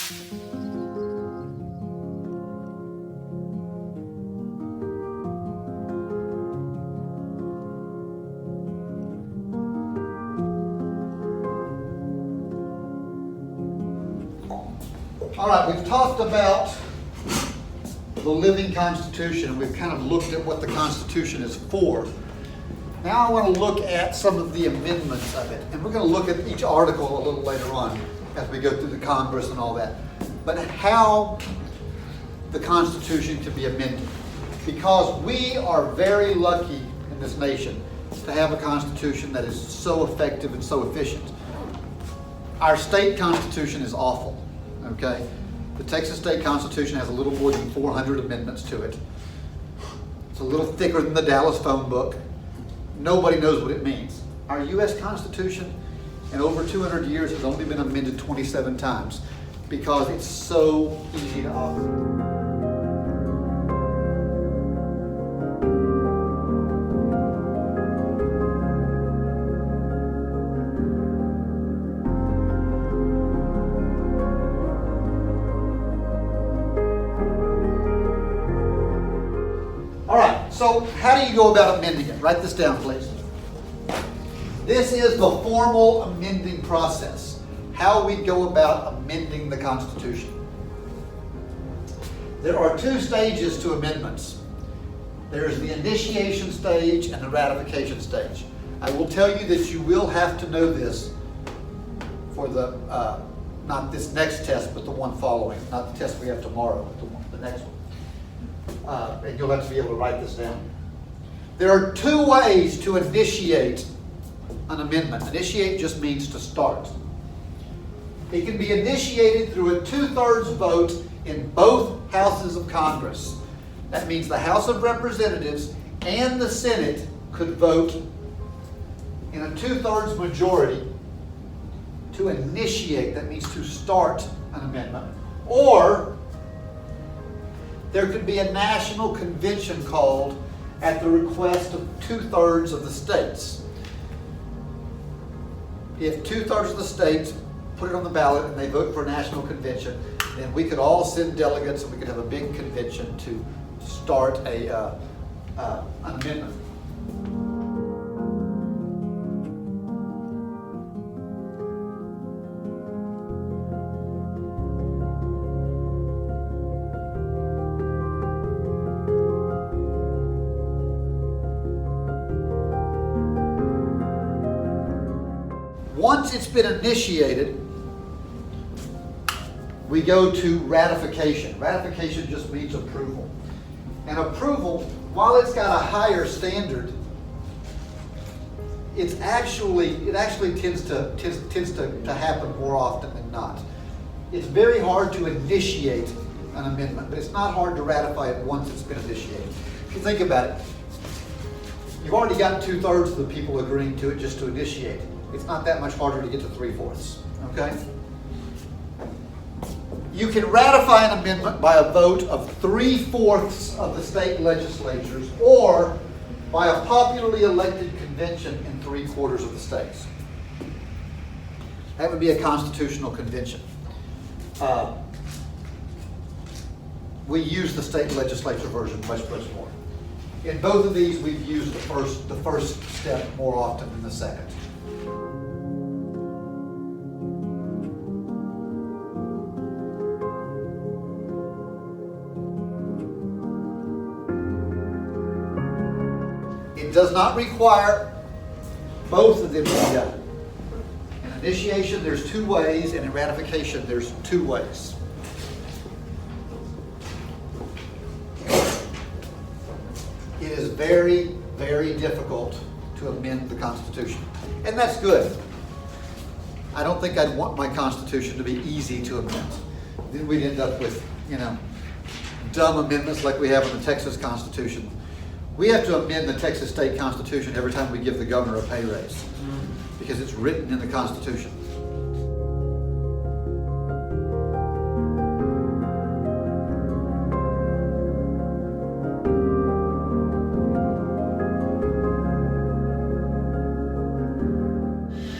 All right, we've talked about the living Constitution. We've kind of looked at what the Constitution is for. Now I want to look at some of the amendments of it. And we're going to look at each article a little later on as we go through the Congress and all that. But how the Constitution can be amended. Because we are very lucky in this nation to have a Constitution that is so effective and so efficient. Our state Constitution is awful. Okay, the Texas State Constitution has a little more than 400 amendments to it. It's a little thicker than the Dallas phone book. Nobody knows what it means. Our U.S. Constitution, in over 200 years, has only been amended 27 times because it's so easy to operate. So how do you go about amending it? Write this down, please. This is the formal amending process. How we go about amending the Constitution. There are two stages to amendments. There's the initiation stage and the ratification stage. I will tell you that you will have to know this for the, not this next test, but the one following. Not the test we have tomorrow, but the next one. And you'll have to be able to write this down. There are two ways to initiate an amendment. Initiate just means to start. It can be initiated through a 2/3 vote in both houses of Congress. That means the House of Representatives and the Senate could vote in a 2/3 majority to initiate. That means to start an amendment. Or there could be a national convention called at the request of 2/3 of the states. If 2/3 of the states put it on the ballot and they vote for a national convention, then we could all send delegates and we could have a big convention to start an amendment. Once it's been initiated, we go to ratification. Ratification just means approval. And approval, while it's got a higher standard, it actually tends to happen more often than not. It's very hard to initiate an amendment, but it's not hard to ratify it once it's been initiated. If you think about it, you've already got 2/3 of the people agreeing to it just to initiate it. It's not that much harder to get to 3/4, okay? You can ratify an amendment by a vote of 3/4 of the state legislatures or by a popularly elected convention in 3/4 of the states. That would be a constitutional convention. We use the state legislature version much more. In both of these, we've used the first step more often than the second. It does not require both of them to be done. In initiation, there's 2 ways, and in ratification, there's 2 ways. It is very, very difficult to amend the Constitution. And that's good. I don't think I'd want my Constitution to be easy to amend. Then we'd end up with, dumb amendments like we have in the Texas Constitution. We have to amend the Texas State Constitution every time we give the governor a pay raise because it's written in the Constitution.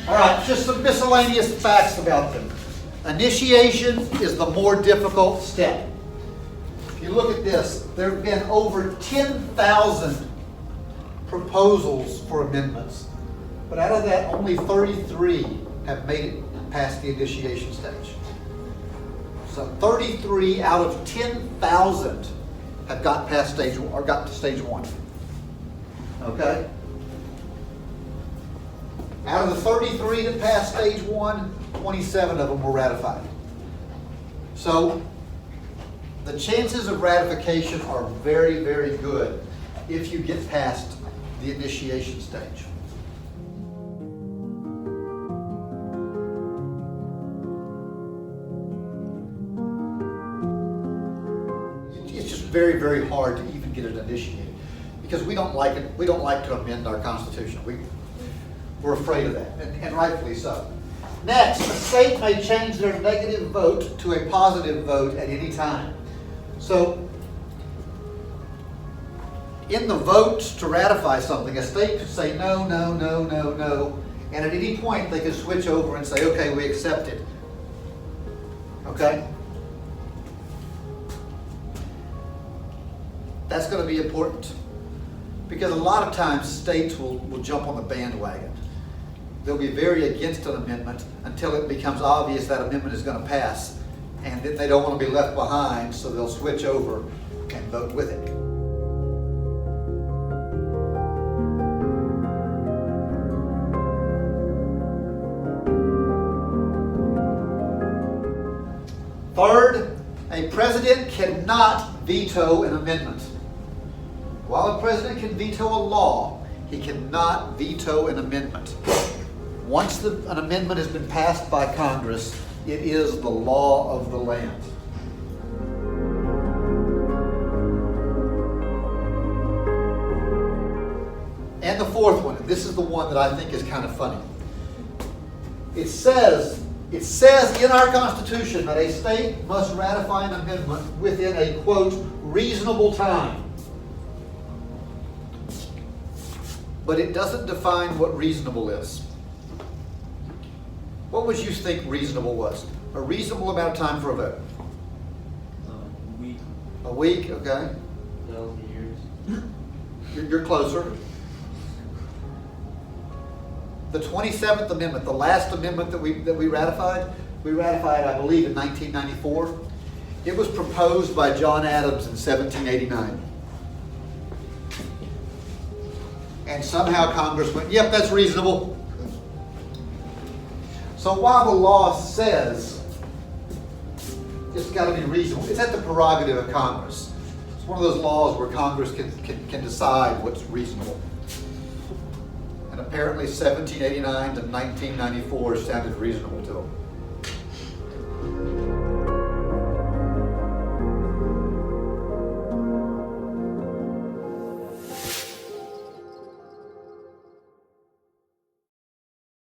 All right, just some miscellaneous facts about them. Initiation is the more difficult step. If you look at this, there have been over 10,000 proposals for amendments. But out of that, only 33 have made it past the initiation stage. So 33 out of 10,000 have got past stage one, or got to stage one. Okay? Out of the 33 that passed stage one, 27 of them were ratified. So the chances of ratification are very, very good if you get past the initiation stage. It's just very, very hard to even get it initiated because we don't like it. We don't like to amend our Constitution. We're afraid of that, and rightfully so. Next, a state may change their negative vote to a positive vote at any time. So, in the votes to ratify something, a state could say no, no, no, no, no, and at any point they could switch over and say, okay, we accept it. Okay? That's going to be important because a lot of times states will jump on the bandwagon. They'll be very against an amendment until it becomes obvious that amendment is going to pass, and then they don't want to be left behind, so they'll switch over and vote with it. Third, a president cannot veto an amendment. While a president can veto a law, he cannot veto an amendment. Once an amendment has been passed by Congress, it is the law of the land. And the fourth one, and this is the one that I think is kind of funny. It says in our Constitution that a state must ratify an amendment within a, quote, reasonable time. But it doesn't define what reasonable is. What would you think reasonable was? A reasonable amount of time for a vote? A week. A week, okay. 1,000 years. You're closer. The 27th Amendment, the last amendment that we ratified, I believe, in 1994. It was proposed by John Adams in 1789. And somehow Congress went, yep, that's reasonable. So while the law says it's got to be reasonable, it's at the prerogative of Congress. It's one of those laws where Congress can decide what's reasonable. And apparently 1789 to 1994 sounded reasonable to them.